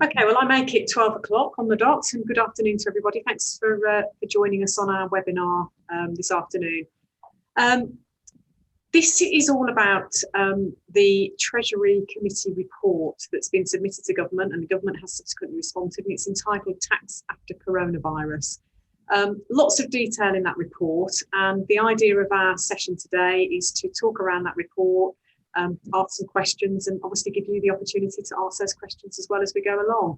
Okay, well, I make it 12 o'clock on the dot, and good afternoon to everybody. Thanks for joining us on our webinar this afternoon. This is all about the Treasury Committee report that's been submitted to government, and the government has subsequently responded, and it's entitled Tax After Coronavirus. Lots of detail in that report, and the idea of our session today is to talk around that report, ask some questions, and obviously give you the opportunity to ask those questions as well as we go along.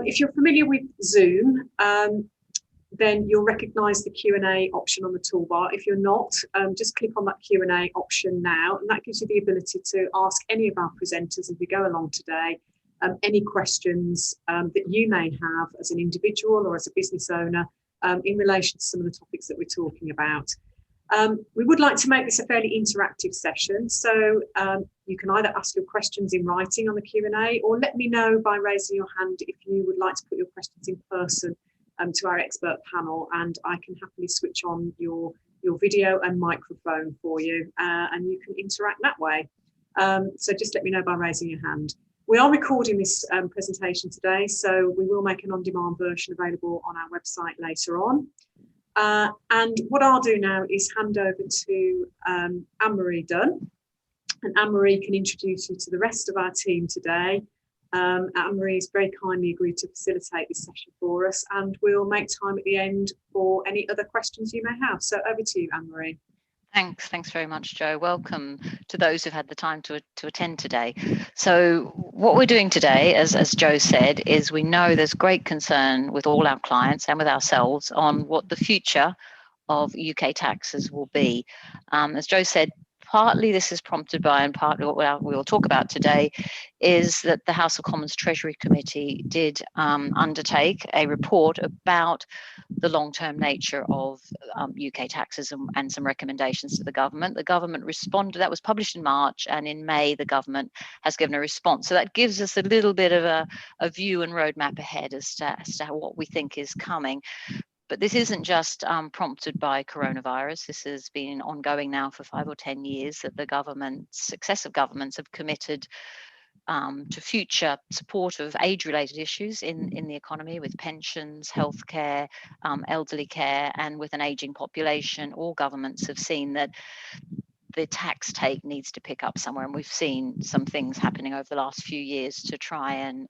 If you're familiar with Zoom, then you'll recognise the Q&A option on the toolbar. If you're not, just click on that Q&A option now, and that gives you the ability to ask any of our presenters as we go along today, any questions that you may have as an individual or as a business owner in relation to some of the topics that we're talking about. We would like to make this a fairly interactive session, so you can either ask your questions in writing on the Q&A, or let me know by raising your hand if you would like to put your questions in person to our expert panel, and I can happily switch on your video and microphone for you, and you can interact that way. So just let me know by raising your hand. We are recording this presentation today, so we will make an on-demand version available on our website later on. And what I'll do now is hand over to Anne-Marie Dunn, and Anne-Marie can introduce you to the rest of our team today. Anne-Marie has very kindly agreed to facilitate this session for us, and we'll make time at the end for any other questions you may have. So over to you, Anne-Marie. Thanks very much, Jo. Welcome to those who've had the time to attend today. So what we're doing today, as Jo said, is we know there's great concern with all our clients and with ourselves on what the future of UK taxes will be. As Jo said, partly this is prompted by, and partly what we'll talk about today, is that the House of Commons Treasury Committee did undertake a report about the long-term nature of UK taxes and some recommendations to the government. The government responded, that was published in March, and in May the government has given a response. So that gives us a little bit of a view and roadmap ahead as to what we think is coming. But this isn't just prompted by coronavirus. This has been ongoing now for 5 or 10 years, that the successive governments have committed to future support of age-related issues in the economy, with pensions, healthcare, elderly care, and with an ageing population. All governments have seen that the tax take needs to pick up somewhere, and we've seen some things happening over the last few years to try and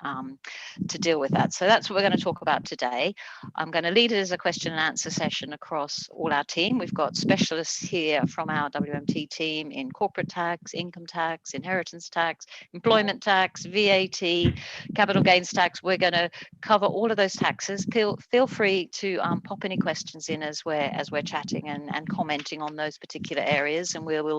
to deal with that. So that's what we're going to talk about today. I'm going to lead it as a question and answer session across all our team. We've got specialists here from our WMT team in corporate tax, income tax, inheritance tax, employment tax, VAT, capital gains tax. We're going to cover all of those taxes. Feel free to pop any questions in as we're chatting and commenting on those particular areas, and we'll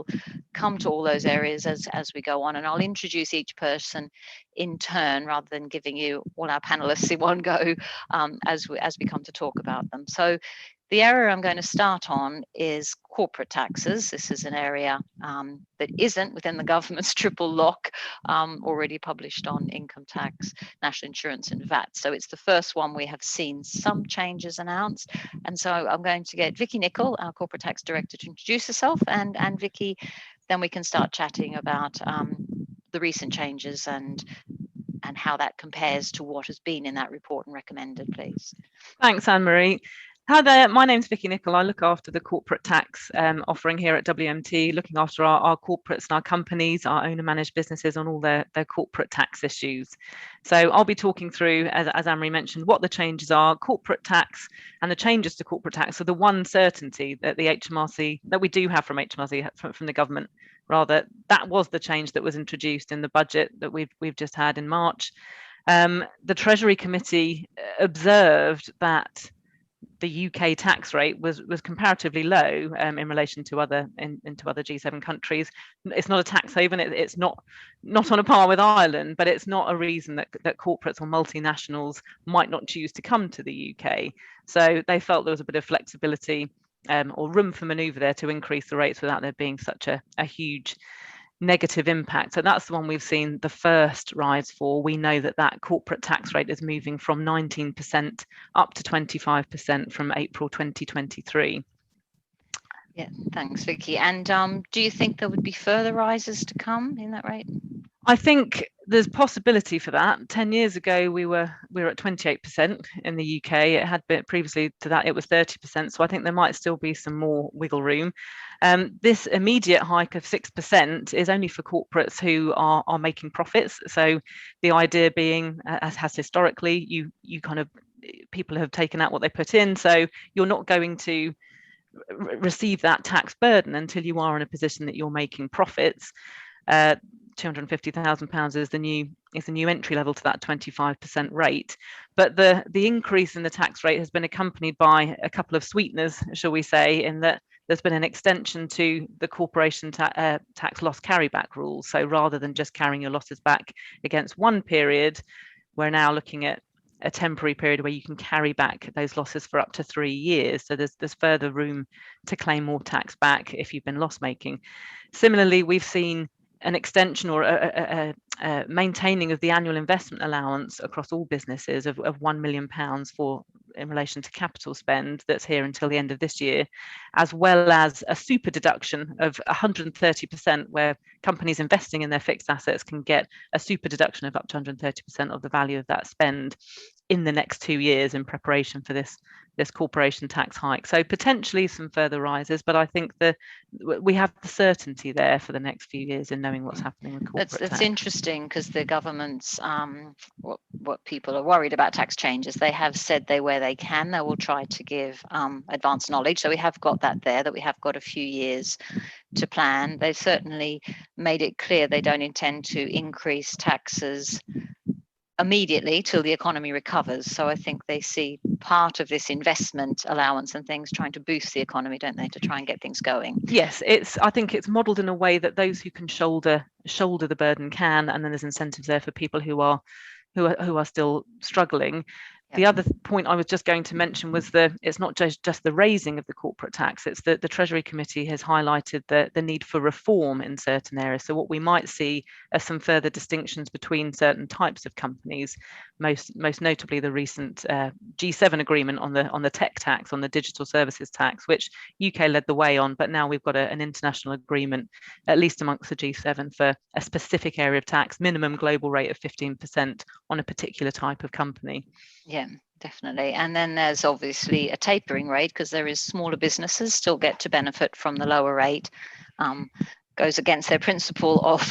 come to all those areas as we go on, and I'll introduce each person in turn rather than giving you all our panelists in one go as we come to talk about them. So the area I'm going to start on is corporate taxes. This is an area that isn't within the government's triple lock, already published on income tax, national insurance and VAT. So it's the first one we have seen some changes announced. And so I'm going to get Vicky Nicol, our corporate tax director, to introduce herself, and Vicky, then we can start chatting about the recent changes and how that compares to what has been in that report and recommended, please. Thanks, Anne-Marie. Hi there, my name's Vicky Nicol. I look after the corporate tax offering here at WMT, looking after our corporates and our companies, our owner-managed businesses on all their corporate tax issues. So I'll be talking through, as Anne-Marie mentioned, what the changes are, corporate tax, and the changes to corporate tax. So the one certainty that the HMRC, that we do have from HMRC, from the government, rather, that was the change that was introduced in the budget that we've just had in March. The Treasury Committee observed that the UK tax rate was comparatively low in relation to other G7 countries. It's not a tax haven. It's not on a par with Ireland, but it's not a reason that corporates or multinationals might not choose to come to the UK. So they felt there was a bit of flexibility or room for manoeuvre there to increase the rates without there being such a huge negative impact. So that's the one we've seen the first rise for. We know that corporate tax rate is moving from 19% up to 25% from April 2023. Yeah, thanks, Vicky. And do you think there would be further rises to come in that rate? I think there's possibility for that. 10 years ago, we were at 28% in the UK. It had been previously to that, it was 30%. So I think there might still be some more wiggle room. This immediate hike of 6% is only for corporates who are making profits. So the idea being, as has historically, you kind of, people have taken out what they put in. So you're not going to receive that tax burden until you are in a position that you're making profits. £250,000 is the new entry level to that 25% rate. But the increase in the tax rate has been accompanied by a couple of sweeteners, shall we say, in that there's been an extension to the corporation tax loss carryback rules. So rather than just carrying your losses back against one period, we're now looking at a temporary period where you can carry back those losses for up to 3 years. So there's further room to claim more tax back if you've been loss making. Similarly, we've seen an extension or a maintaining of the annual investment allowance across all businesses of £1 million in relation to capital spend that's here until the end of this year, as well as a super deduction of 130%, where companies investing in their fixed assets can get a super deduction of up to 130% of the value of that spend in the next 2 years in preparation for this corporation tax hike. So potentially some further rises, but I think that we have the certainty there for the next few years in knowing what's happening with corporate tax. That's interesting, because the government's what people are worried about tax changes, they have said where they can, they will try to give advance knowledge. So we have got that there, that we have got a few years to plan. They've certainly made it clear they don't intend to increase taxes immediately till the economy recovers. So I think they see part of this investment allowance and things trying to boost the economy, don't they, to try and get things going? Yes, I think it's modelled in a way that those who can shoulder the burden can, and then there's incentives there for people who are still struggling. The other point I was just going to mention was it's not just the raising of the corporate tax, it's that the Treasury Committee has highlighted the need for reform in certain areas. So what we might see are some further distinctions between certain types of companies, most notably the recent G7 agreement on the tech tax, on the digital services tax, which UK led the way on, but now we've got an international agreement, at least amongst the G7, for a specific area of tax, minimum global rate of 15% on a particular type of company. Yeah, definitely. And then there's obviously a tapering rate, because there is smaller businesses still get to benefit from the lower rate. Goes against their principle of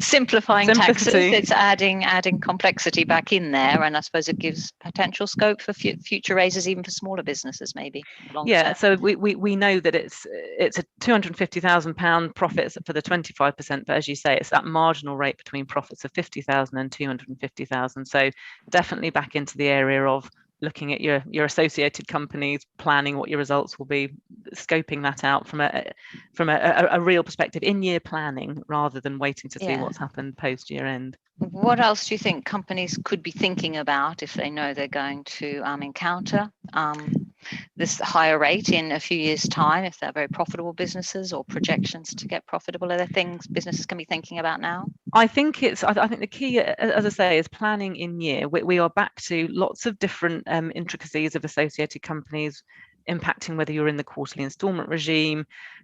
simplifying taxes. It's adding complexity back in there, and I suppose it gives potential scope for future raises, even for smaller businesses, maybe. Yeah, so we know that it's a £250,000 profits for the 25%, but as you say, it's that marginal rate between profits of 50,000 and 250,000. So definitely back into the area of looking at your associated companies, planning what your results will be, scoping that out from a real perspective, in-year planning, rather than waiting to see what's happened post-year end. What else do you think companies could be thinking about if they know they're going to encounter this higher rate in a few years' time, if they're very profitable businesses, or projections to get profitable? Are there things businesses can be thinking about now? I think the key, as I say, is planning in year. We are back to lots of different intricacies of associated companies impacting whether you're in the quarterly instalment regime,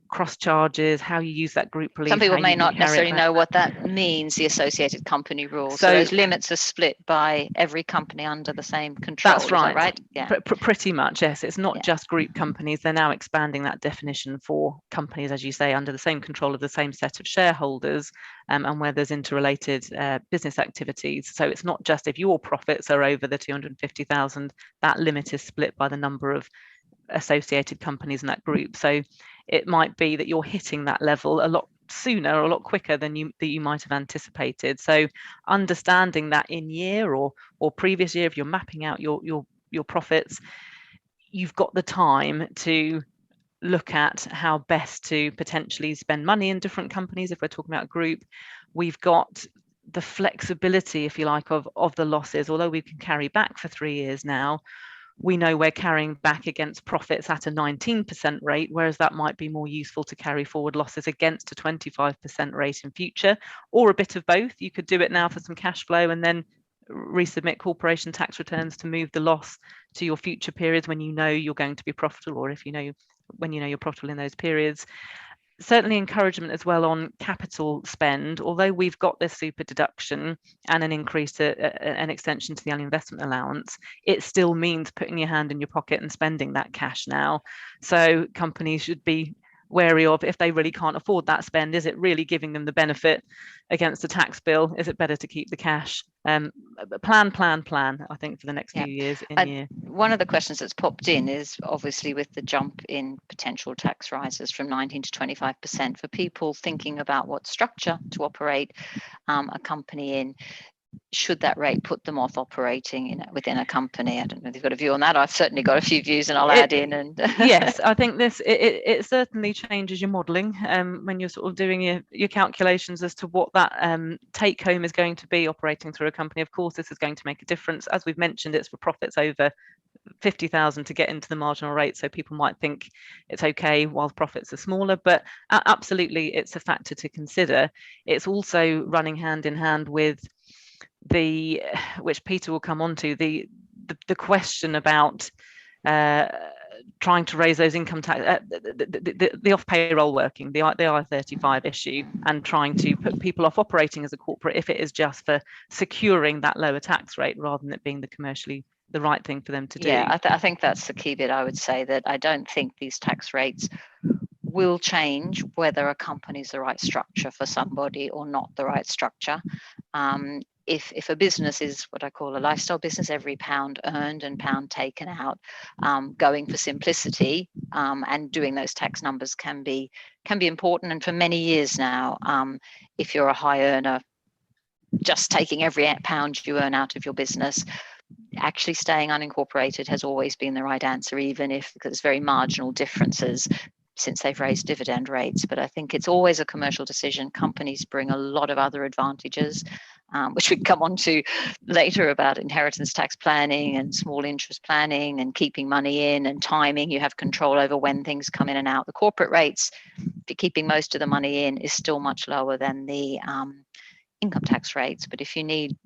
cross charges, how you use that group relief. Some people may not necessarily know what that means, the associated company rules. So those limits are split by every company under the same control. That's right. Is that right? Yeah. Pretty much, yes. It's not just group companies. They're now expanding that definition for companies, as you say, under the same control of the same set of shareholders, and where there's interrelated business activities. So it's not just if your profits are over the 250,000, that limit is split by the number of associated companies in that group. So it might be that you're hitting that level a lot sooner or a lot quicker than you might have anticipated. So understanding that in year or previous year, if you're mapping out your profits, you've got the time to look at how best to potentially spend money in different companies. If we're talking about a group, we've got the flexibility, if you like, of the losses. Although we can carry back for 3 years now, we know we're carrying back against profits at a 19% rate, whereas that might be more useful to carry forward losses against a 25% rate in future, or a bit of both. You could do it now for some cash flow and then resubmit corporation tax returns to move the loss to your future periods when you know you're going to be profitable, or when you know you're profitable in those periods. certainly encouragement as well on capital spend. Although we've got this super deduction and an increase, an extension to the annual investment allowance, it still means putting your hand in your pocket and spending that cash now. So companies should be wary of, if they really can't afford that spend, is it really giving them the benefit against the tax bill? Is it better to keep the cash? Plan, I think, for the next few years in year. One of the questions that's popped in is obviously with the jump in potential tax rises from 19 to 25% for people thinking about what structure to operate a company in. Should that rate put them off operating within a company? I don't know if you've got a view on that. I've certainly got a few views, and I'll add in. And yes, I think it certainly changes your modelling when you're sort of doing your calculations as to what that take home is going to be operating through a company. Of course, this is going to make a difference. As we've mentioned, it's for profits over 50,000 to get into the marginal rate, so people might think it's okay while profits are smaller, but absolutely it's a factor to consider. It's also running hand in hand with which Peter will come on to, the question about trying to raise those income tax, the off payroll working, the I-35 issue, and trying to put people off operating as a corporate if it is just for securing that lower tax rate rather than it being the right thing for them to do. Yeah, I think that's the key bit. I would say that I don't think these tax rates will change whether a company is the right structure for somebody or not the right structure. If a business is what I call a lifestyle business, every pound earned and pound taken out, going for simplicity and doing those tax numbers can be important. And for many years now, if you're a high earner, just taking every pound you earn out of your business, actually staying unincorporated has always been the right answer, even if there's very marginal differences since they've raised dividend rates. But I think it's always a commercial decision. Companies bring a lot of other advantages, which we can come on to later, about inheritance tax planning and small interest planning and keeping money in and timing. You have control over when things come in and out. The corporate rates, if you're keeping most of the money in, is still much lower than the income tax rates. But if you need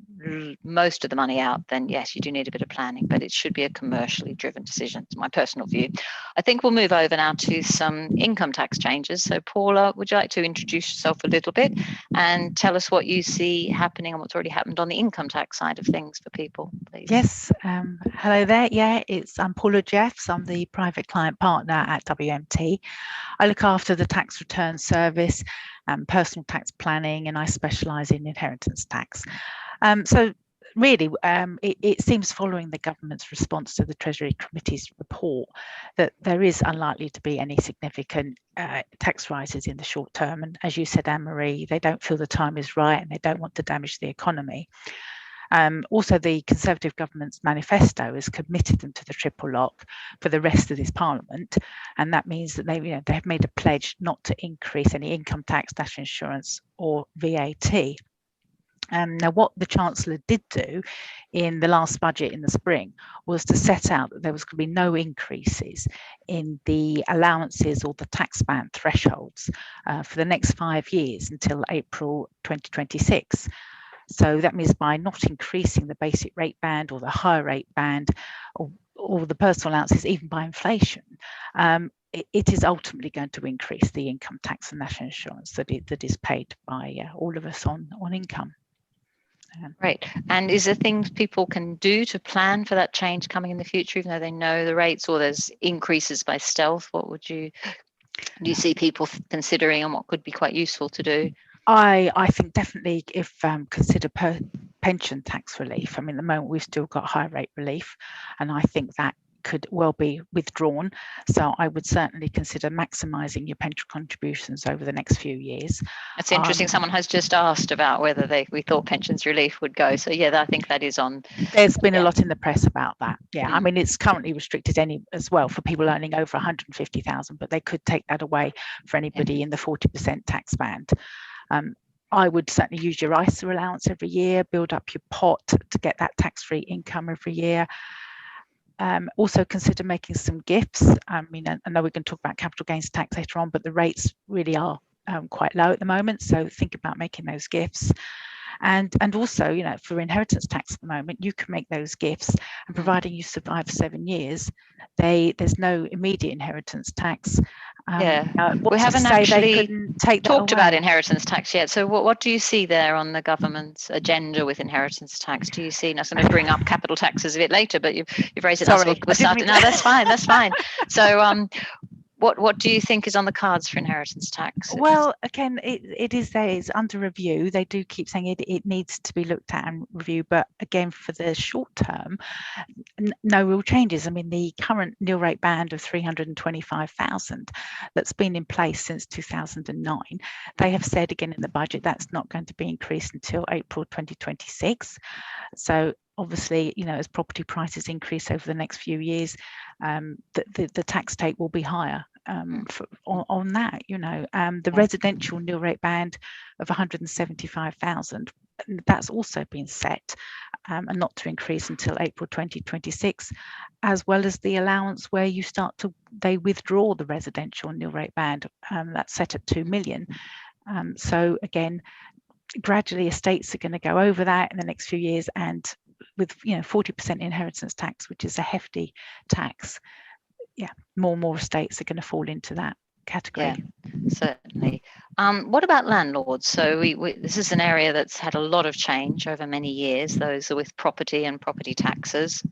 most of the money out, then yes, you do need a bit of planning, but it should be a commercially driven decision. It's my personal view. I think we'll move over now to some income tax changes. So Paula, would you like to introduce yourself a little bit and tell us what you see happening and what's already happened on the income tax side of things for people, please? Yes, hello there. Yeah, I'm Paula Jeffs. I'm the private client partner at WMT. I look after the tax return service, personal tax planning, and I specialise in inheritance tax. So really, it seems, following the government's response to the Treasury Committee's report, that there is unlikely to be any significant tax rises in the short term. And as you said, Anne-Marie, they don't feel the time is right and they don't want to damage the economy. Also, the Conservative government's manifesto has committed them to the triple lock for the rest of this Parliament, and that means that they have made a pledge not to increase any income tax, national insurance, or VAT. Now, what the Chancellor did do in the last budget in the spring was to set out that there was going to be no increases in the allowances or the tax band thresholds for the next 5 years until April 2026. So that means by not increasing the basic rate band or the higher rate band or the personal allowances, even by inflation, it is ultimately going to increase the income tax and national insurance that is paid by all of us on income. Right. And is there things people can do to plan for that change coming in the future, even though they know the rates, or there's increases by stealth? What do you see people considering, and what could be quite useful to do? I think definitely if consider pension tax relief. I mean, at the moment we've still got high rate relief, and I think that could well be withdrawn. So I would certainly consider maximising your pension contributions over the next few years. That's interesting. Someone has just asked about whether we thought pensions relief would go. So yeah, I think that is on. There's been a lot in the press about that. Yeah, I mean, it's currently restricted as well for people earning over 150,000, but they could take that away for anybody in the 40% tax band. I would certainly use your ISA allowance every year, build up your pot to get that tax-free income every year. Also consider making some gifts. I mean, I know we're going to talk about capital gains tax later on, but the rates really are quite low at the moment. So think about making those gifts. And also, you know, for inheritance tax at the moment, you can make those gifts, and providing you survive for 7 years, there's no immediate inheritance tax. We haven't say actually they couldn't take that talked away? about inheritance tax yet. So what do you see there on the government's agenda with inheritance tax? Do you see? And I was going to bring up capital taxes a bit later, but you've raised it. Sorry, we're starting. No, that's fine. That's fine. So what do you think is on the cards for inheritance tax? Well, again, it is there. It's under review. They do keep saying it needs to be looked at and reviewed, but again, for the short term, no real changes. I mean, the current nil rate band of 325,000 that's been in place since 2009, they have said again in the budget that's not going to be increased until April 2026. So obviously, you know, as property prices increase over the next few years, the tax take will be higher on that. You know, the residential nil rate band of 175,000, that's also been set and not to increase until April 2026, as well as the allowance where they withdraw the residential nil rate band, that's set at 2 million. So again, gradually estates are going to go over that in the next few years, and with 40% inheritance tax, which is a hefty tax, more and more estates are going to fall into that category. Yeah, certainly. What about landlords? So this is an area that's had a lot of change over many years. Those are with property and property taxes.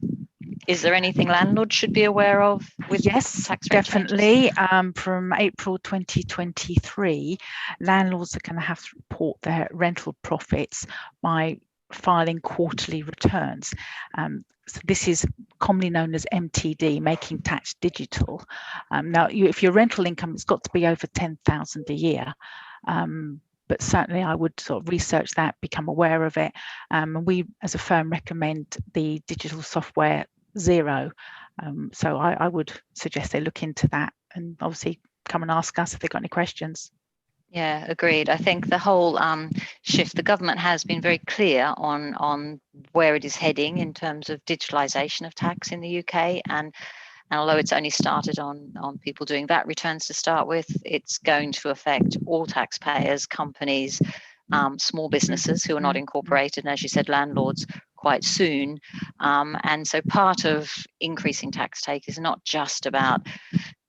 Is there anything landlords should be aware of with tax rate definitely. From April 2023, landlords are going to have to report their rental profits by filing quarterly returns. So this is commonly known as MTD, making tax digital. Now, if your rental income has got to be over 10,000 a year, but certainly I would sort of research that, become aware of it. And we, as a firm, recommend the digital software Xero. So I would suggest they look into that, and obviously come and ask us if they've got any questions. Yeah, agreed. I think the whole shift, the government has been very clear on where it is heading in terms of digitalisation of tax in the UK, and although it's only started on people doing VAT returns to start with, it's going to affect all taxpayers, companies, small businesses who are not incorporated, and as you said, landlords quite soon. And so part of increasing tax take is not just about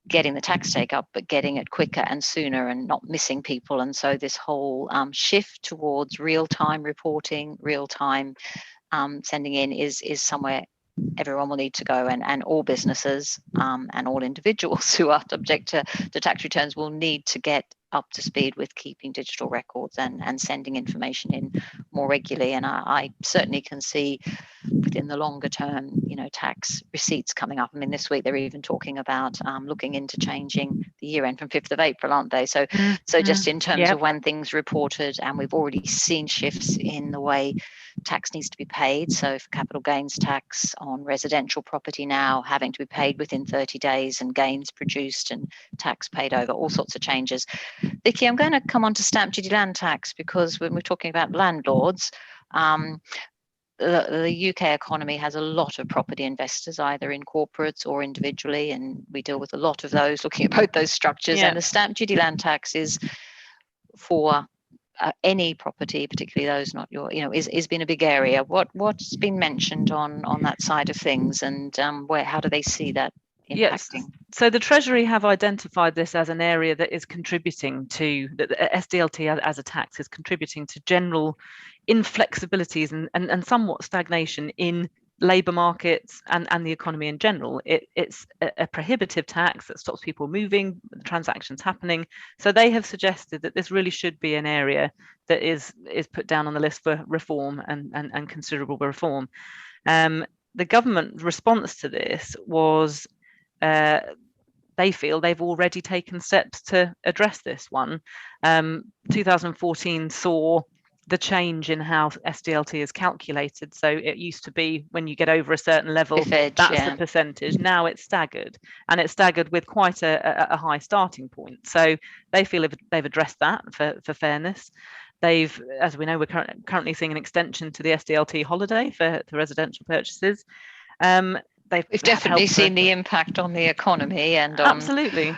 getting the tax take up, but getting it quicker and sooner and not missing people. And so this whole shift towards real-time reporting, real-time sending in is somewhere everyone will need to go, and all businesses and all individuals who are subject to tax returns will need to get up to speed with keeping digital records and sending information in more regularly. And I certainly can see within the longer term, tax receipts coming up. I mean, this week they're even talking about looking into changing the year end from 5th of April, aren't they? So just in terms of when things reported, and we've already seen shifts in the way tax needs to be paid. So for capital gains tax on residential property now having to be paid within 30 days, and gains produced and tax paid over, all sorts of changes. Vicky, I'm going to come on to stamp duty land tax, because when we're talking about landlords, the UK economy has a lot of property investors, either in corporates or individually, and we deal with a lot of those, looking at both those structures. And the stamp duty land tax is for any property, particularly those not your, is been a big area. What's been mentioned on that side of things, and how do they see that impacting? Yes. So the Treasury have identified this as an area that is contributing to, that the SDLT as a tax is contributing to general inflexibilities and somewhat stagnation in labour markets and the economy in general. It's a prohibitive tax that stops people moving, transactions happening. So they have suggested that this really should be an area that is put down on the list for reform and considerable reform. The government response to this was they feel they've already taken steps to address this one. 2014 saw the change in how SDLT is calculated. So it used to be when you get over a certain level, that's the percentage. Now it's staggered, and it's staggered with quite a high starting point. So they feel they've addressed that for fairness. They've, as we know, we're currently seeing an extension to the SDLT holiday for residential purchases. We've definitely seen the impact on the economy and on, absolutely.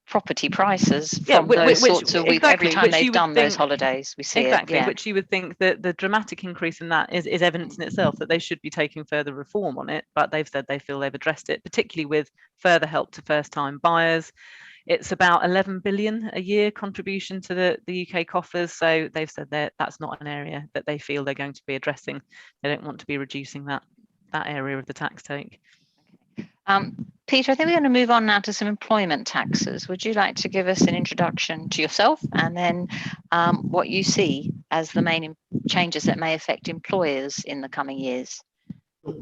property prices Yeah, from those sorts of exactly, every time they've done those holidays, we see exactly, it. Yeah. which you would think that the dramatic increase in that is evidence in itself that they should be taking further reform on it, but they've said they feel they've addressed it, particularly with further help to first-time buyers. It's about 11 billion a year contribution to the UK coffers, so they've said that that's not an area that they feel they're going to be addressing. They don't want to be reducing that area of the tax take. Peter, I think we're going to move on now to some employment taxes. Would you like to give us an introduction to yourself and then what you see as the main changes that may affect employers in the coming years?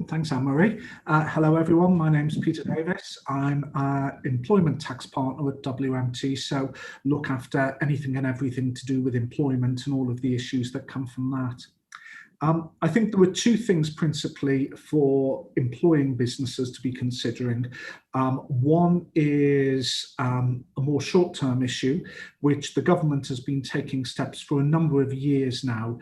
Thanks, Anne-Marie. Hello, everyone. My name's Peter Davis. I'm an employment tax partner at WMT, so look after anything and everything to do with employment and all of the issues that come from that. I think there were two things principally for employing businesses to be considering. One is a more short-term issue, which the government has been taking steps for a number of years now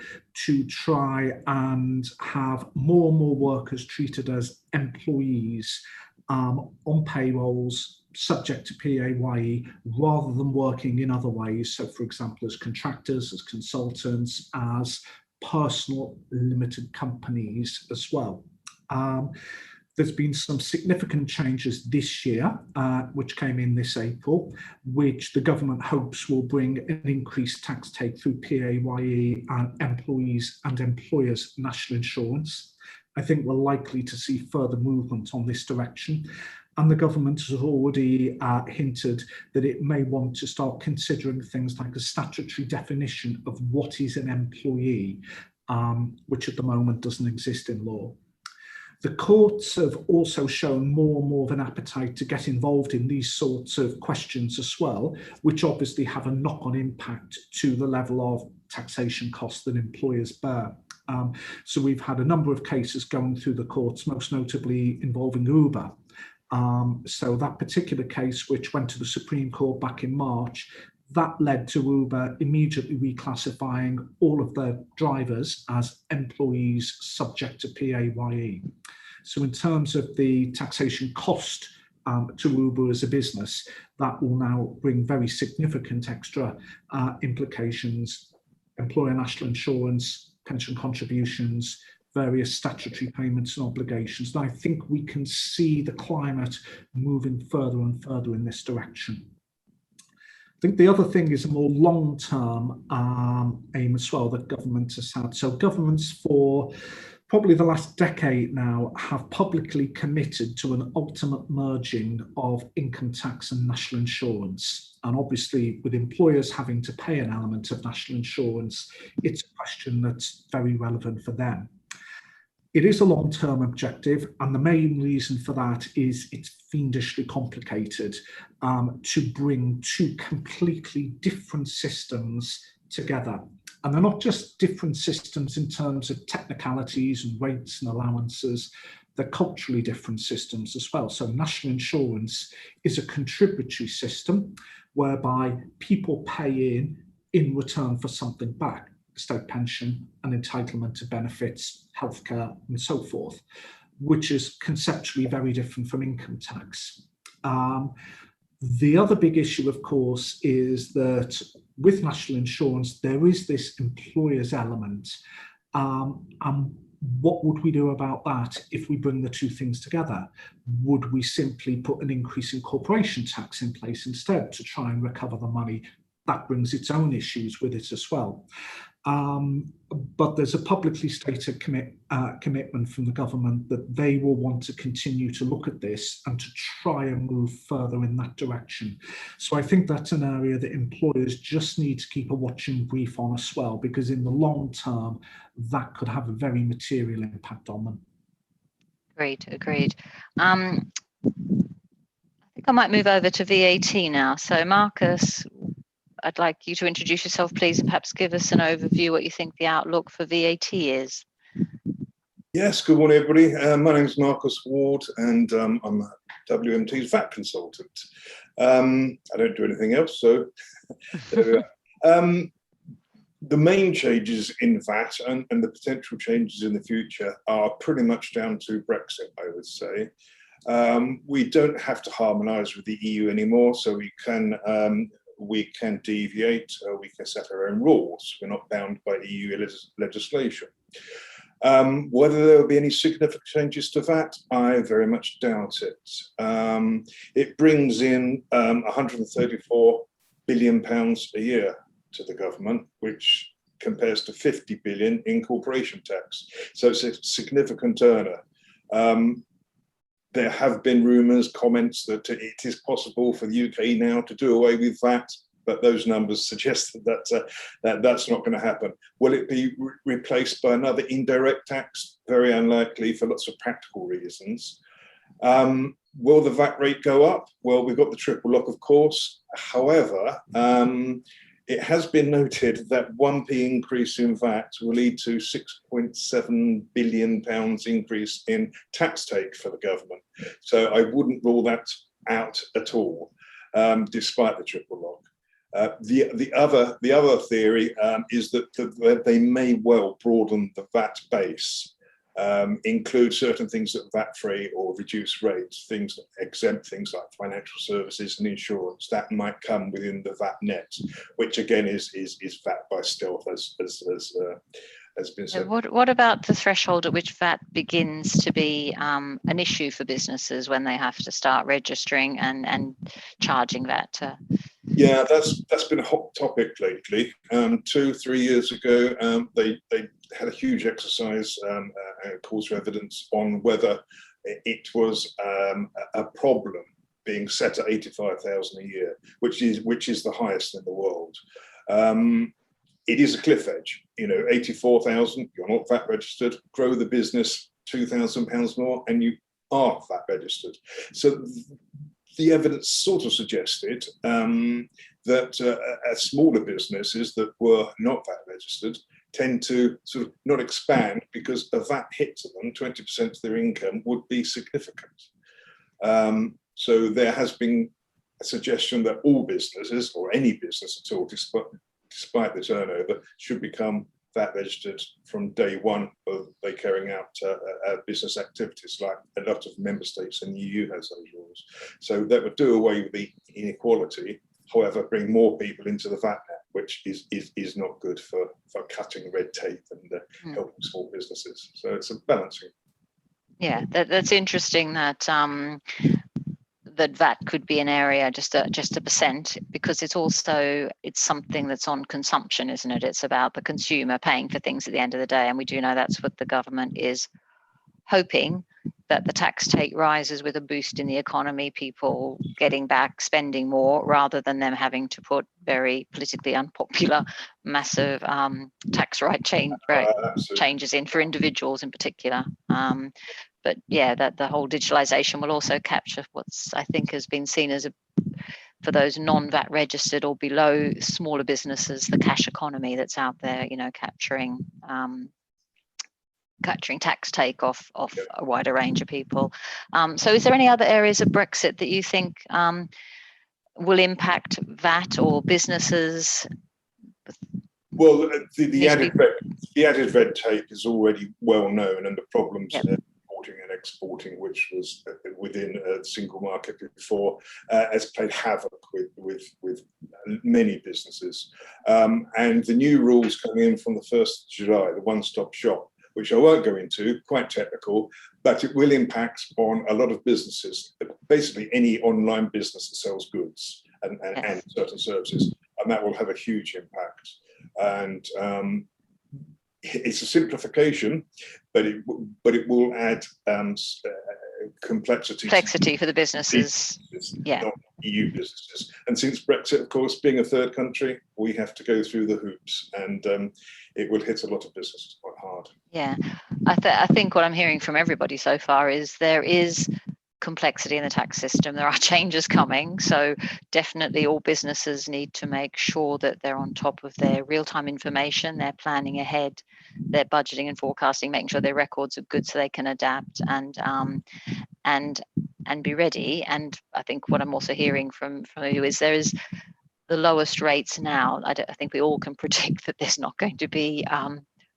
to try and have more and more workers treated as employees on payrolls, subject to PAYE, rather than working in other ways. So, for example, as contractors, as consultants, as personal limited companies as well. There's been some significant changes this year, which came in this April, which the government hopes will bring an increased tax take through PAYE and employees and employers' national insurance. I think we're likely to see further movement on this direction. And the government has already hinted that it may want to start considering things like a statutory definition of what is an employee, which at the moment doesn't exist in law. The courts have also shown more and more of an appetite to get involved in these sorts of questions as well, which obviously have a knock-on impact to the level of taxation costs that employers bear. So we've had a number of cases going through the courts, most notably involving Uber. So that particular case, which went to the Supreme Court back in March, that led to Uber immediately reclassifying all of their drivers as employees subject to PAYE. So in terms of the taxation cost to Uber as a business, that will now bring very significant extra implications: employer national insurance, pension contributions, various statutory payments and obligations. And I think we can see the climate moving further and further in this direction. I think the other thing is a more long-term aim as well that government has had. So governments for probably the last decade now have publicly committed to an ultimate merging of income tax and national insurance. And obviously, with employers having to pay an element of national insurance, it's a question that's very relevant for them. It is a long-term objective, and the main reason for that is it's fiendishly complicated to bring two completely different systems together. And they're not just different systems in terms of technicalities and rates and allowances, they're culturally different systems as well. So national insurance is a contributory system whereby people pay in return for something back: state pension, and entitlement to benefits, healthcare, and so forth, which is conceptually very different from income tax. The other big issue, of course, is that with national insurance, there is this employer's element. And what would we do about that if we bring the two things together? Would we simply put an increase in corporation tax in place instead to try and recover the money? That brings its own issues with it as well. But there's a publicly stated commitment from the government that they will want to continue to look at this and to try and move further in that direction. So I think that's an area that employers just need to keep a watching brief on as well, because in the long term, that could have a very material impact on them. Agreed. I think I might move over to VAT now. So Marcus, I'd like you to introduce yourself, please, and perhaps give us an overview what you think the outlook for VAT is. Yes, good morning, everybody. My name is Marcus Ward, and I'm WMT's VAT consultant. I don't do anything else, so there we are. The main changes in VAT and the potential changes in the future are pretty much down to Brexit, I would say. We don't have to harmonise with the EU anymore, so we can deviate, we can set our own rules. We're not bound by EU legislation. Whether there will be any significant changes to that, I very much doubt it. It brings in £134 billion a year to the government, which compares to 50 billion in corporation tax. So it's a significant earner. There have been rumours, comments that it is possible for the UK now to do away with that, but those numbers suggest that that's not going to happen. Will it be replaced by another indirect tax? Very unlikely for lots of practical reasons. Will the VAT rate go up? Well, we've got the triple lock, of course. However, it has been noted that 1p increase in VAT will lead to £6.7 billion increase in tax take for the government. So I wouldn't rule that out at all, despite the triple lock. The other theory is that they may well broaden the VAT base, include certain things at VAT-free or reduced rates, things exempt things like financial services and insurance. That might come within the VAT net, which again is VAT by stealth, as been said. What about the threshold at which VAT begins to be an issue for businesses when they have to start registering and charging VAT? Yeah, that's been a hot topic lately. 2-3 years ago, they had a huge exercise, calls for evidence on whether it was a problem being set at 85,000 a year, which is the highest in the world. It is a cliff edge, 84,000. You're not VAT registered. Grow the business £2,000 more, and you are VAT registered. So the evidence sort of suggested that smaller businesses that were not VAT registered tend to sort of not expand because a VAT hit to them, 20% of their income, would be significant. So there has been a suggestion that all businesses, or any business at all, despite the turnover, should become VAT registered from day one of they carrying out business activities, like a lot of member states in the EU has those rules. So that would do away with the inequality, however, bring more people into the VAT net, which is not good for cutting red tape and helping small businesses. So it's a balancing. Yeah, that's interesting that that VAT could be an area, just a percent, because it's something that's on consumption, isn't it? It's about the consumer paying for things at the end of the day, and we do know that's what the government is hoping, that the tax take rises with a boost in the economy, people getting back, spending more, rather than them having to put very politically unpopular, massive tax changes in for individuals in particular. But yeah, that the whole digitalization will also capture what's, I think, has been seen as for those non-VAT registered or below smaller businesses, the cash economy that's out there, capturing tax take off a wider range of people. So is there any other areas of Brexit that you think will impact VAT or businesses? Well, the added red tape is already well known, and the problems in importing and exporting, which was within a single market before, has played havoc with many businesses. And the new rules coming in from the 1st of July, the one-stop shop, which I won't go into, quite technical, but it will impact on a lot of businesses, basically any online business that sells goods and certain services, and that will have a huge impact. And it's a simplification, but it will add complexity for the businesses, not EU businesses. And since Brexit, of course, being a third country, we have to go through the hoops, and it will hit a lot of businesses quite hard. Yeah, I think what I'm hearing from everybody so far is there is complexity in the tax system. There are changes coming, so definitely all businesses need to make sure that they're on top of their real-time information, they're planning ahead, they're budgeting and forecasting, making sure their records are good so they can adapt and be ready. And I think what I'm also hearing from you is there is the lowest rates now. I think we all can predict that there's not going to be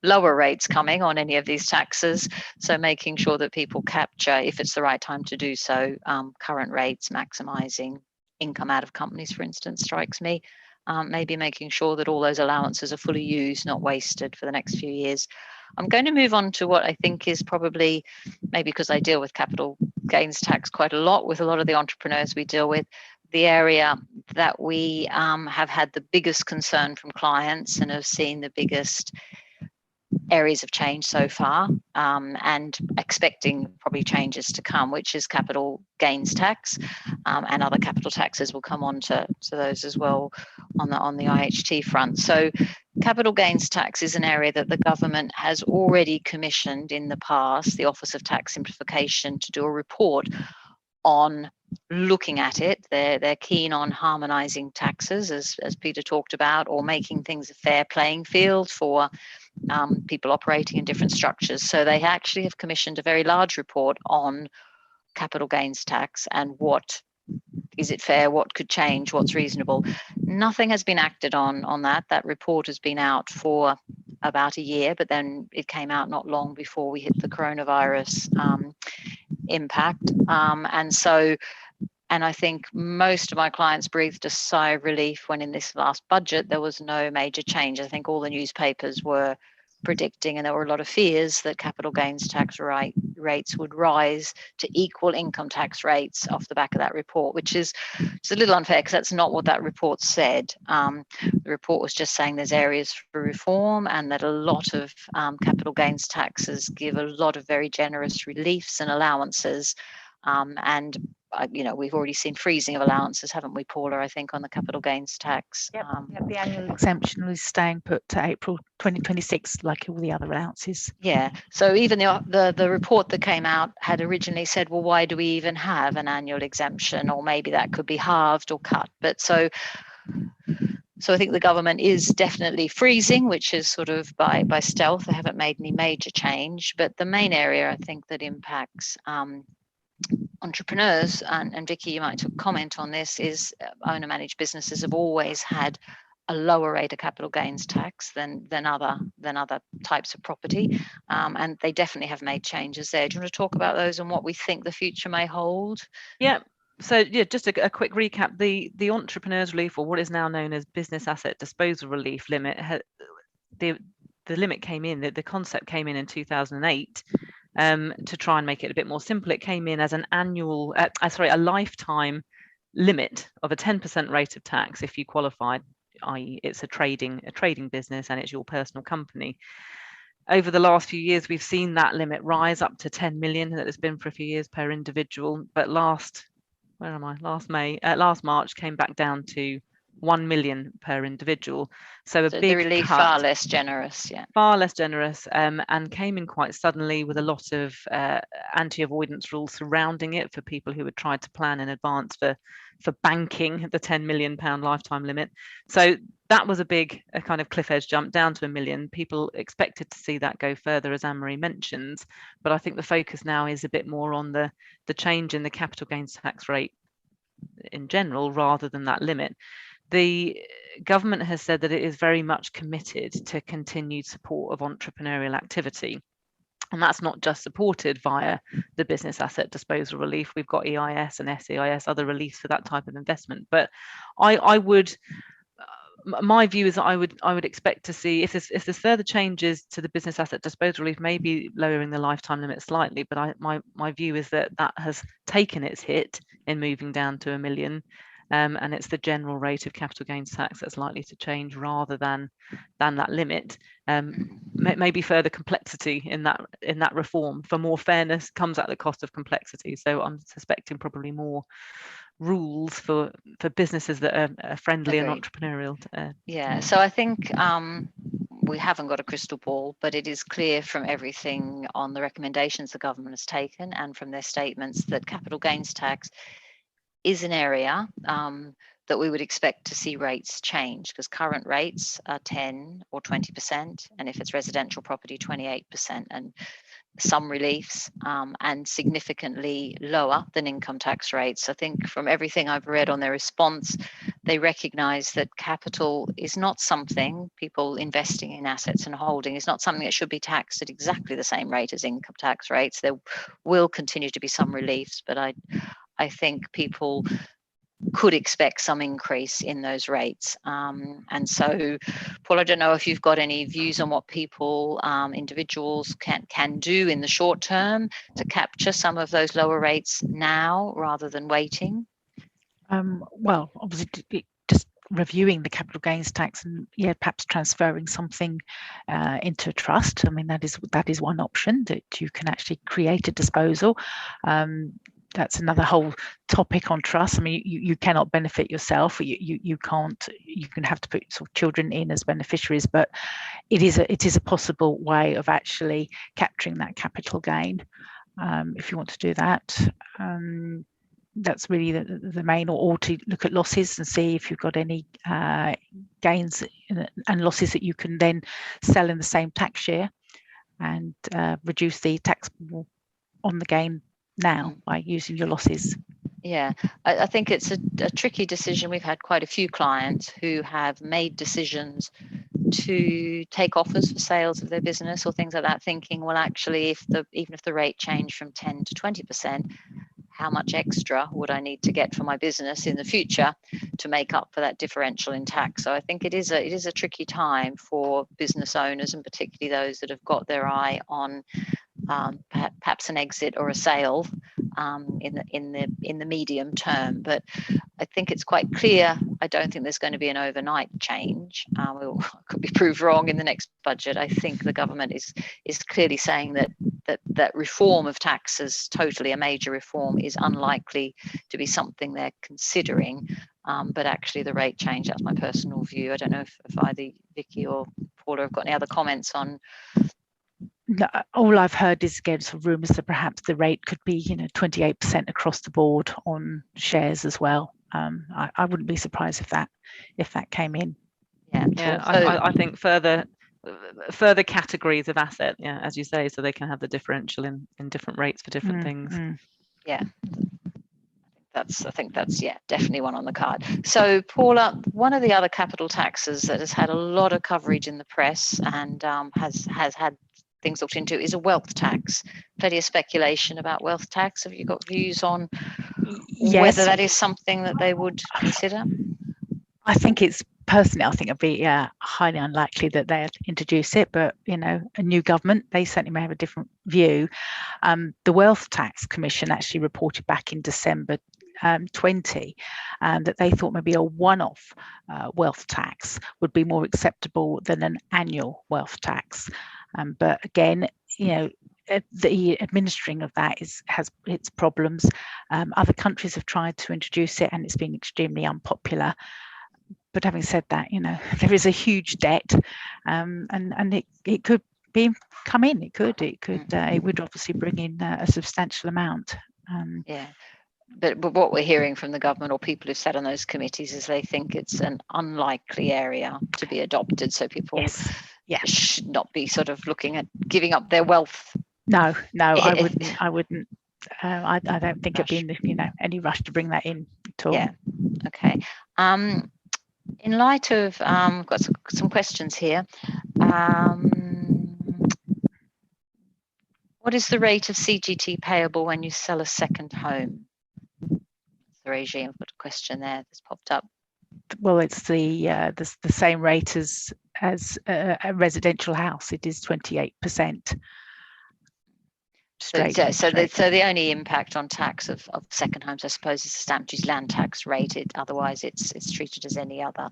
lower rates coming on any of these taxes. So making sure that people capture, if it's the right time to do so, current rates, maximising income out of companies, for instance, strikes me. Maybe making sure that all those allowances are fully used, not wasted for the next few years. I'm going to move on to what I think is probably, maybe because I deal with capital gains tax quite a lot with a lot of the entrepreneurs we deal with, the area that we have had the biggest concern from clients and have seen the biggest areas of change so far, and expecting probably changes to come, which is capital gains tax, and other capital taxes. Will come on to those as well on the IHT front. So capital gains tax is an area that the government has already commissioned in the past, the Office of Tax Simplification, to do a report on looking at it. They're keen on harmonising taxes, as Peter talked about, or making things a fair playing field for people operating in different structures. So they actually have commissioned a very large report on capital gains tax and what is it fair, what could change, what's reasonable. Nothing has been acted on that. That report has been out for about a year, but then it came out not long before we hit the coronavirus impact. And I think most of my clients breathed a sigh of relief when in this last budget there was no major change. I think all the newspapers were predicting, and there were a lot of fears, that capital gains tax rates would rise to equal income tax rates off the back of that report, which is it's a little unfair because that's not what that report said. The report was just saying there's areas for reform, and that a lot of capital gains taxes give a lot of very generous reliefs and allowances, and we've already seen freezing of allowances, haven't we, Paula, I think, on the capital gains tax. Yep, the annual exemption is staying put to April 2026, like all the other allowances. Yeah, so even the report that came out had originally said, well, why do we even have an annual exemption? Or maybe that could be halved or cut. But so I think the government is definitely freezing, which is sort of by stealth. They haven't made any major change. But the main area, I think, that impacts entrepreneurs, and Vicky, you might comment on this, is owner managed businesses have always had a lower rate of capital gains tax than other types of property, and they definitely have made changes there. Do you want to talk about those and what we think the future may hold? Yeah. So yeah, just a quick recap. The entrepreneurs relief, or what is now known as business asset disposal relief limit, the limit came in, the concept came in 2008. To try and make it a bit more simple, it came in as an annual, a lifetime limit of a 10% rate of tax if you qualified, i.e. it's a trading business and it's your personal company. Over the last few years, we've seen that limit rise up to 10 million that it's been for a few years per individual. But last March came back down to 1 million per individual. So big the relief cut, far less generous, and came in quite suddenly with a lot of anti-avoidance rules surrounding it for people who had tried to plan in advance for banking the £10 million lifetime limit. So that was a kind of cliff edge jump down to 1 million. People expected to see that go further, as Anne-Marie mentions, but I think the focus now is a bit more on the change in the capital gains tax rate in general rather than that limit. The government has said that it is very much committed to continued support of entrepreneurial activity. And that's not just supported via the business asset disposal relief. We've got EIS and SEIS, other reliefs for that type of investment. But my view is that I would expect to see, if there's further changes to the business asset disposal relief, maybe lowering the lifetime limit slightly. But my view is that has taken its hit in moving down to 1 million. And it's the general rate of capital gains tax that's likely to change rather than that limit. Maybe further complexity in that reform for more fairness comes at the cost of complexity. So I'm suspecting probably more rules for businesses that are friendly and entrepreneurial. So I think we haven't got a crystal ball, but it is clear from everything on the recommendations the government has taken and from their statements that capital gains tax is an area that we would expect to see rates change, because current rates are 10 or 20%, and if it's residential property, 28%, and some reliefs, and significantly lower than income tax rates. I think from everything I've read on their response, they recognise that capital is not something, people investing in assets and holding is not something that should be taxed at exactly the same rate as income tax rates. There will continue to be some reliefs, but I think people could expect some increase in those rates. And so, Paul, I don't know if you've got any views on what people, individuals can do in the short term to capture some of those lower rates now rather than waiting. Well, obviously, just reviewing the capital gains tax and perhaps transferring something into a trust. I mean, that is one option, that you can actually create a disposal. That's another whole topic on trust. I mean, you cannot benefit yourself. You can't. You can have to put sort of children in as beneficiaries, but it is a possible way of actually capturing that capital gain. If you want to do that, that's really the main, or to look at losses and see if you've got any gains and losses that you can then sell in the same tax year and reduce the tax on the gain now by using your losses. Yeah, I think it's a tricky decision. We've had quite a few clients who have made decisions to take offers for sales of their business or things like that, thinking, well, actually, even if the rate changed from 10 to 20%, how much extra would I need to get for my business in the future to make up for that differential in tax? So I think it is a tricky time for business owners, and particularly those that have got their eye on perhaps an exit or a sale in the medium term. But I think it's quite clear. I don't think there's going to be an overnight change. We could be proved wrong in the next budget. I think the government is clearly saying that reform of taxes, totally a major reform, is unlikely to be something they're considering. But actually, the rate change, that's my personal view. I don't know if either Vicky or Paula have got any other comments on. No, all I've heard is, again, sort of rumours that perhaps the rate could be 28% across the board on shares as well. I wouldn't be surprised if that came in. Yeah, I think further categories of asset, as you say, so they can have the differential in different rates for different things. Yeah, I think that's definitely one on the card. So Paula, one of the other capital taxes that has had a lot of coverage in the press and has had things looked into is a wealth tax. Plenty of speculation about wealth tax. Have you got views on whether that is something that they would consider? I think it'd be highly unlikely that they'd introduce it, but a new government, they certainly may have a different view. The Wealth Tax Commission actually reported back in December 20 that they thought maybe a one-off wealth tax would be more acceptable than an annual wealth tax. But again, the administering of that has its problems. Other countries have tried to introduce it and it's been extremely unpopular. But having said that, there is a huge debt, and it could come in. It would obviously bring in a substantial amount. But what we're hearing from the government or people who've sat on those committees is they think it's an unlikely area to be adopted. So people should not be sort of looking at giving up their wealth. No, I wouldn't. I don't think it'd be any rush to bring that in at all. Yeah. Okay. In light of, we've got some questions here. What is the rate of CGT payable when you sell a second home? The regime. I've got a question there that's popped up. Well, it's the same rate as a residential house. It is 28%. So the only impact on tax of second homes, I suppose, is the stamp duty land tax rate. Otherwise, it's treated as any other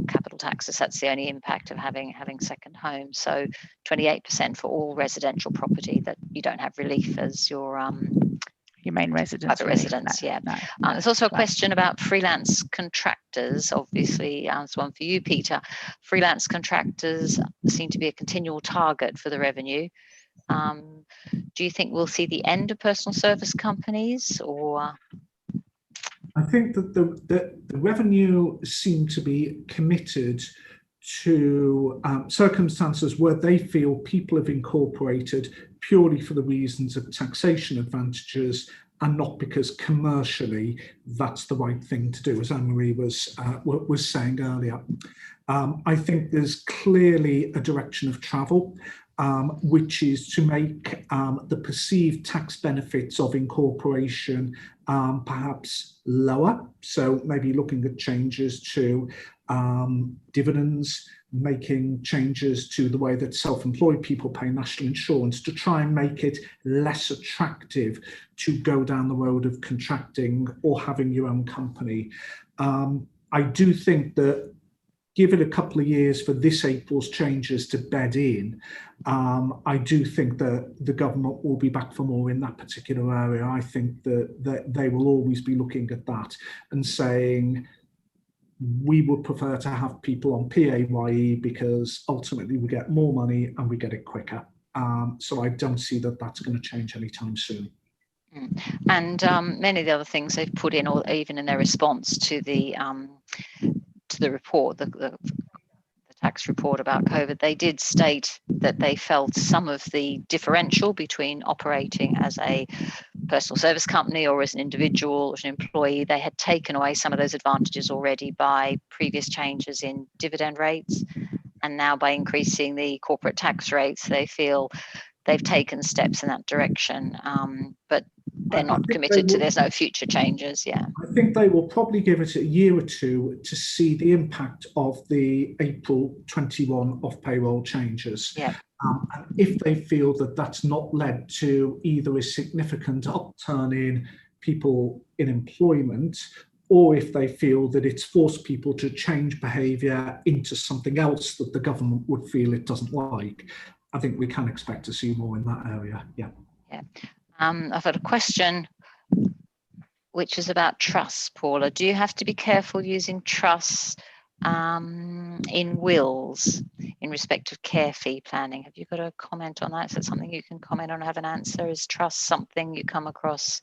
capital taxes. That's the only impact of having second homes. So 28% for all residential property that you don't have relief as your main residence. Private residence, there's also a question about freelance contractors. Obviously, it's one for you, Peter. Freelance contractors seem to be a continual target for the revenue. Do you think we'll see the end of personal service companies, or? I think that the revenue seem to be committed to circumstances where they feel people have incorporated purely for the reasons of taxation advantages and not because commercially that's the right thing to do, as Anne-Marie was saying earlier. I think there's clearly a direction of travel, which is to make the perceived tax benefits of incorporation perhaps lower. So maybe looking at changes to dividends, making changes to the way that self-employed people pay national insurance to try and make it less attractive to go down the road of contracting or having your own company. I do think that give it a couple of years for this April's changes to bed in, I do think that the government will be back for more in that particular area. I think that they will always be looking at that and saying, we would prefer to have people on PAYE because ultimately we get more money and we get it quicker. So I don't see that that's going to change anytime soon. And many of the other things they've put in, or even in their response to the report, the tax report about COVID, they did state that they felt some of the differential between operating as a personal service company or as an individual or as an employee, they had taken away some of those advantages already by previous changes in dividend rates, and now by increasing the corporate tax rates, they feel they've taken steps in that direction, but they're not committed to, there's no future changes. Yeah, I think they will probably give it a year or two to see the impact of the April 21 off payroll changes. Yeah. And if they feel that that's not led to either a significant upturn in people in employment, or if they feel that it's forced people to change behaviour into something else that the government would feel it doesn't like, I think we can expect to see more in that area. Yeah. Yeah. I've had a question which is about trusts, Paula. Do you have to be careful using trusts in wills in respect of care fee planning? Have you got a comment on that? Is that something you can comment on, have an answer? Is trust something you come across?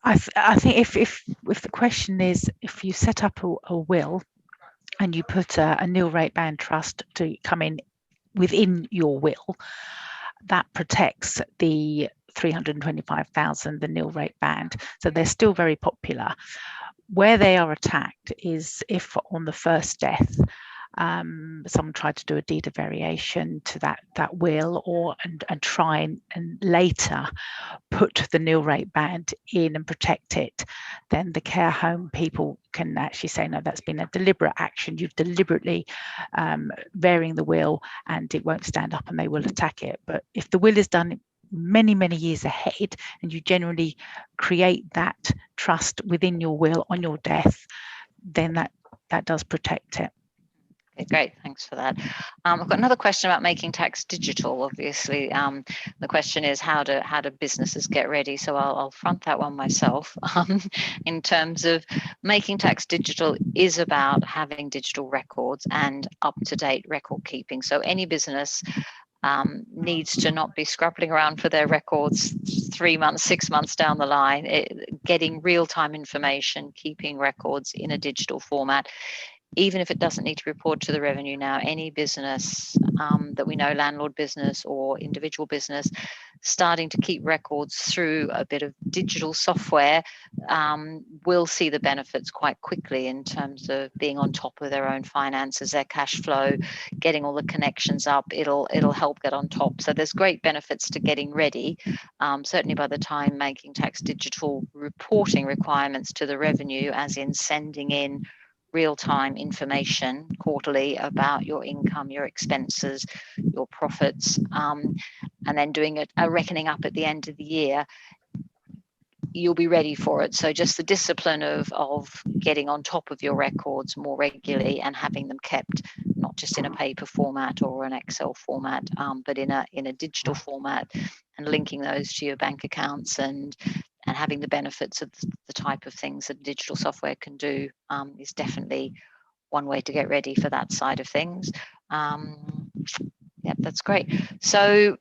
I think if the question is, if you set up a will and you put a nil rate band trust to come in within your will, that protects the 325,000, the nil rate band. So they're still very popular. Where they are attacked is if on the first death, someone tried to do a deed of variation to that will, and try and later put the nil rate band in and protect it, then the care home people can actually say, no, that's been a deliberate action. You've deliberately varying the will and it won't stand up, and they will attack it. But if the will is done many years ahead and you generally create that trust within your will on your death, then that does protect it. Okay, great, thanks for that. I've got another question about making tax digital. Obviously, the question is how do businesses get ready? So I'll front that one myself. In terms of making tax digital is about having digital records and up-to-date record keeping. So any business needs to not be scrabbling around for their records 3 months, 6 months down the line. Getting real-time information, keeping records in a digital format, even if it doesn't need to report to the revenue now. Any business that we know, landlord business or individual business, starting to keep records through a bit of digital software will see the benefits quite quickly in terms of being on top of their own finances, their cash flow, getting all the connections up. It'll help get on top. So there's great benefits to getting ready. Certainly by the time making tax digital reporting requirements to the revenue, as in sending in real-time information quarterly about your income, your expenses, your profits, and then doing a reckoning up at the end of the year, you'll be ready for it. So just the discipline of getting on top of your records more regularly and having them kept not just in a paper format or an Excel format, but in a digital format, and linking those to your bank accounts and having the benefits of the type of things that digital software can do is definitely one way to get ready for that side of things. Yeah, that's great. So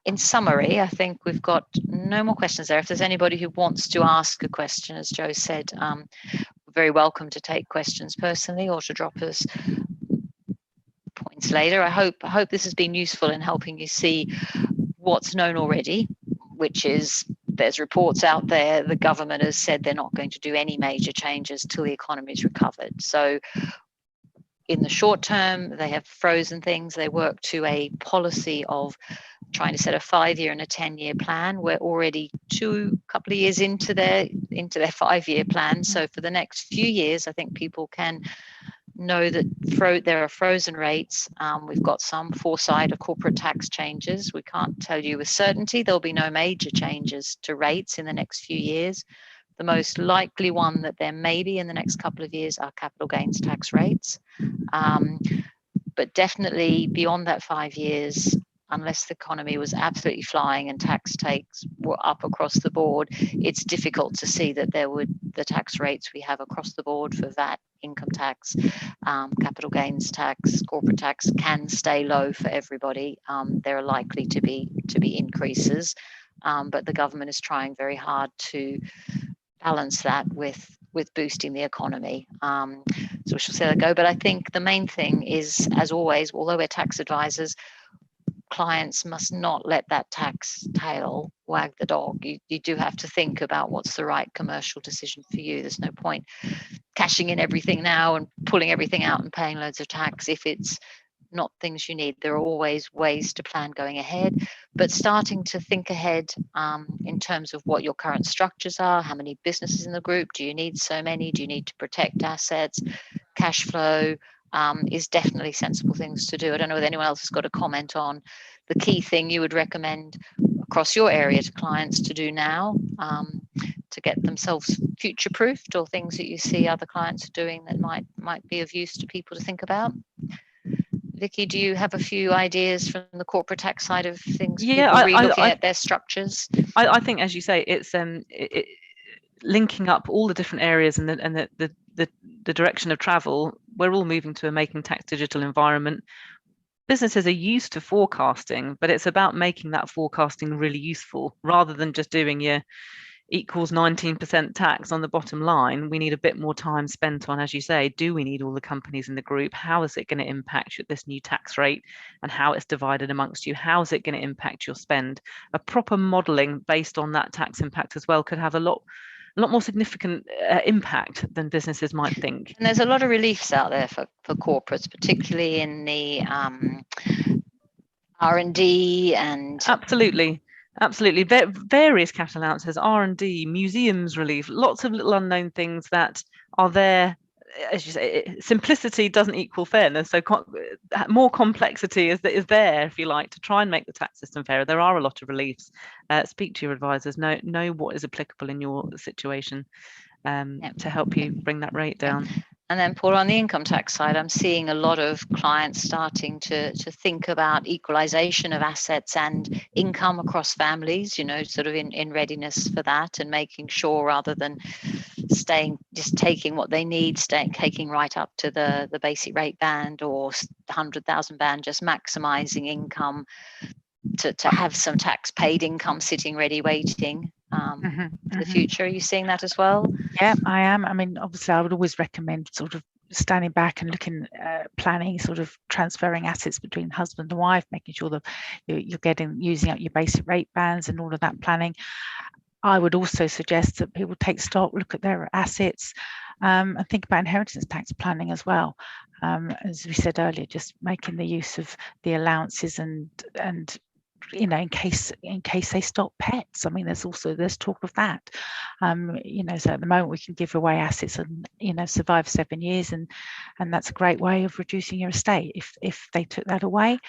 in summary, I think we've got no more questions there. If there's anybody who wants to ask a question, as Joe said, very welcome to take questions personally or to drop us points later. I hope this has been useful in helping you see what's known already, which is there's reports out there. The government has said they're not going to do any major changes till the economy is recovered. So in the short term, they have frozen things. They work to a policy of trying to set a 5-year and a 10-year plan. We're already couple of years into their 5-year plan. So for the next few years, I think people can know that there are frozen rates. We've got some foresight of corporate tax changes. We can't tell you with certainty there'll be no major changes to rates in the next few years. The most likely one that there may be in the next couple of years are capital gains tax rates. But definitely beyond that 5 years, unless the economy was absolutely flying and tax takes were up across the board, it's difficult to see that the tax rates we have across the board for VAT, income tax, capital gains tax, corporate tax can stay low for everybody. There are likely to be increases, but the government is trying very hard to balance that with boosting the economy. So we shall see how that go. But I think the main thing is, as always, although we're tax advisors, clients must not let that tax tail wag the dog. You do have to think about what's the right commercial decision for you. There's no point cashing in everything now and pulling everything out and paying loads of tax if it's not things you need. There are always ways to plan going ahead, but starting to think ahead in terms of what your current structures are, how many businesses in the group, do you need so many, do you need to protect assets, cash flow, is definitely sensible things to do. I don't know if anyone else has got a comment on the key thing you would recommend across your area to clients to do now to get themselves future-proofed, or things that you see other clients are doing that might be of use to people to think about. Vicky, do you have a few ideas from the corporate tax side of things? Yeah, people re-looking at their structures. I think, as you say, it's linking up all the different areas and the direction of travel. We're all moving to a making tax digital environment. Businesses are used to forecasting, but it's about making that forecasting really useful rather than just doing your equals 19% tax on the bottom line. We need a bit more time spent on, as you say, do we need all the companies in the group? How is it going to impact this new tax rate and how it's divided amongst you? How is it going to impact your spend? A proper modelling based on that tax impact as well could have a lot more significant impact than businesses might think. And there's a lot of reliefs out there for corporates, particularly in the R&D and... Absolutely. Various capital allowances, R&D, museums relief, lots of little unknown things that are there. As you say, simplicity doesn't equal fairness. So more complexity is there, if you like, to try and make the tax system fairer. There are a lot of reliefs. Speak to your advisors. Know what is applicable in your situation to help you bring that rate down. And then, Paul, on the income tax side, I'm seeing a lot of clients starting to think about equalisation of assets and income across families, sort of in readiness for that, and making sure, rather than just taking what they need, taking right up to the basic rate band or 100,000 band, just maximising income to have some tax paid income sitting ready waiting for the future. Are you seeing that as well? Yeah, I am. I mean, obviously I would always recommend sort of standing back and looking planning, sort of transferring assets between husband and wife, making sure that you're using up your basic rate bands and all of that planning. I would also suggest that people take stock, look at their assets, and think about inheritance tax planning as well. As we said earlier, just making the use of the allowances and in case they stop pets. I mean, there's talk of that. So at the moment we can give away assets and survive 7 years, and that's a great way of reducing your estate. If they took that away,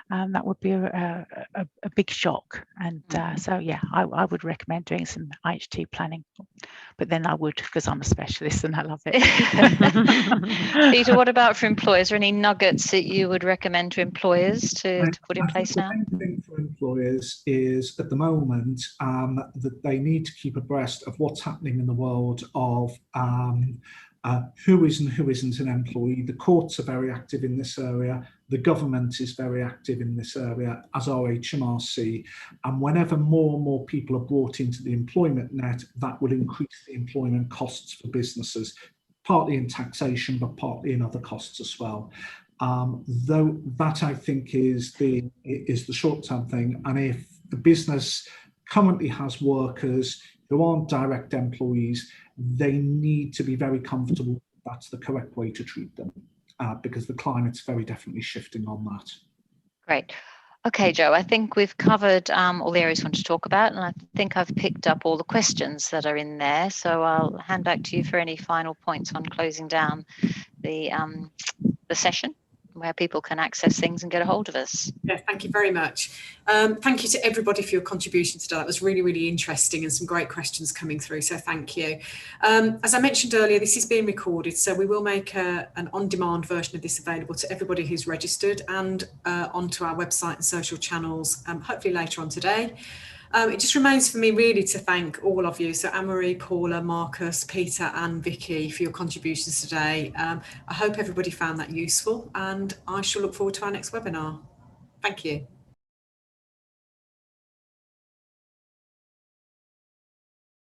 that would be a big shock. And so yeah, I would recommend doing some IHT planning, but then I would, because I'm a specialist and I love it. Peter, what about for employers? Are there any nuggets that you would recommend to employers to put in place now? The main thing for employers is, at the moment, that they need to keep abreast of what's happening in the world of who is and who isn't an employee. The courts are very active in this area. The government is very active in this area, as are HMRC. And whenever more and more people are brought into the employment net, that will increase the employment costs for businesses, partly in taxation, but partly in other costs as well. Though that, I think, is the short-term thing. And if the business currently has workers who aren't direct employees, they need to be very comfortable that's the correct way to treat them, because the climate's very definitely shifting on that. Great. Okay, Joe, I think we've covered all the areas we want to talk about, and I think I've picked up all the questions that are in there. So I'll hand back to you for any final points on closing down the session, where people can access things and get a hold of us. Yeah, thank you very much. Thank you to everybody for your contribution today. That was really, really interesting and some great questions coming through, so thank you. As I mentioned earlier, this is being recorded, so we will make an on-demand version of this available to everybody who's registered and onto our website and social channels, hopefully later on today. It just remains for me really to thank all of you. So Anne-Marie, Paula, Marcus, Peter and Vicky for your contributions today. I hope everybody found that useful, and I shall look forward to our next webinar. Thank you.